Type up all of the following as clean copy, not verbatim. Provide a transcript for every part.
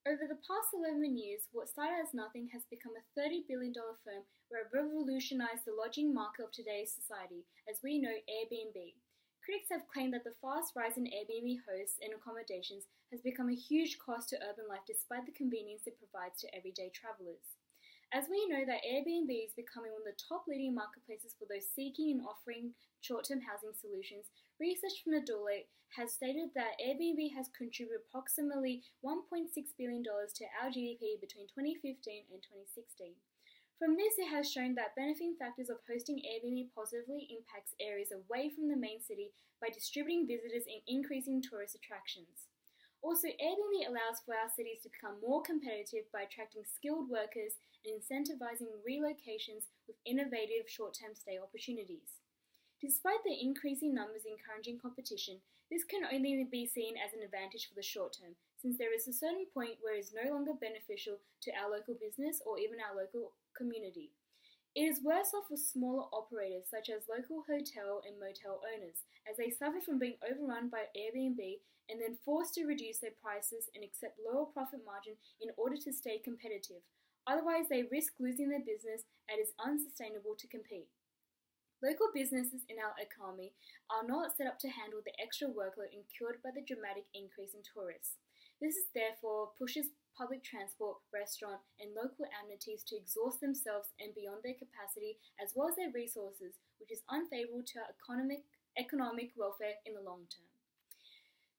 Over the past 11 years, what started as nothing has become a $30 billion firm where it revolutionized the lodging market of today's society, as we know Airbnb. Critics have claimed that the fast rise in Airbnb hosts and accommodations has become a huge cost to urban life despite the convenience it provides to everyday travelers. As we know that Airbnb is becoming one of the top leading marketplaces for those seeking and offering short-term housing solutions, research from the Deloitte has stated that Airbnb has contributed approximately $1.6 billion to our GDP between 2015 and 2016. From this, it has shown that benefiting factors of hosting Airbnb positively impacts areas away from the main city by distributing visitors and increasing tourist attractions. Also, Airbnb allows for our cities to become more competitive by attracting skilled workers and incentivizing relocations with innovative short-term stay opportunities. Despite the increasing numbers encouraging competition, this can only be seen as an advantage for the short term, since there is a certain point where it is no longer beneficial to our local business or even our local community. It is worse off for smaller operators such as local hotel and motel owners, as they suffer from being overrun by Airbnb and then forced to reduce their prices and accept lower profit margin in order to stay competitive. Otherwise, they risk losing their business and it is unsustainable to compete. Local businesses in our economy are not set up to handle the extra workload incurred by the dramatic increase in tourists. This therefore pushes public transport, restaurant, and local amenities to exhaust themselves and beyond their capacity as well as their resources, which is unfavorable to our economic welfare in the long term.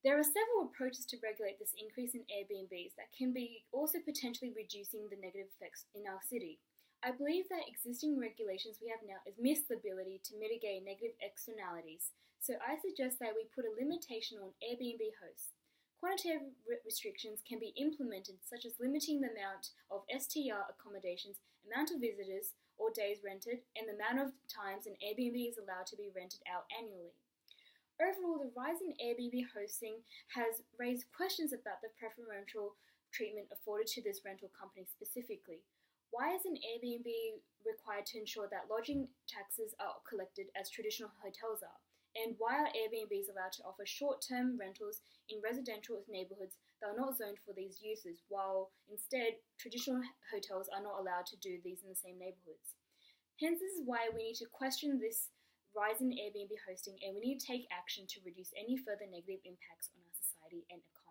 There are several approaches to regulate this increase in Airbnbs that can be also potentially reducing the negative effects in our city. I believe that existing regulations we have now has missed the ability to mitigate negative externalities, so I suggest that we put a limitation on Airbnb hosts. Quantitative restrictions can be implemented, such as limiting the amount of STR accommodations, amount of visitors or days rented, and the amount of times an Airbnb is allowed to be rented out annually. Overall, the rise in Airbnb hosting has raised questions about the preferential treatment afforded to this rental company specifically. Why is an Airbnb required to ensure that lodging taxes are collected as traditional hotels are? And why are Airbnbs allowed to offer short-term rentals in residential neighborhoods that are not zoned for these uses, while instead traditional hotels are not allowed to do these in the same neighborhoods? Hence, this is why we need to question this rise in Airbnb hosting, and we need to take action to reduce any further negative impacts on our society and economy.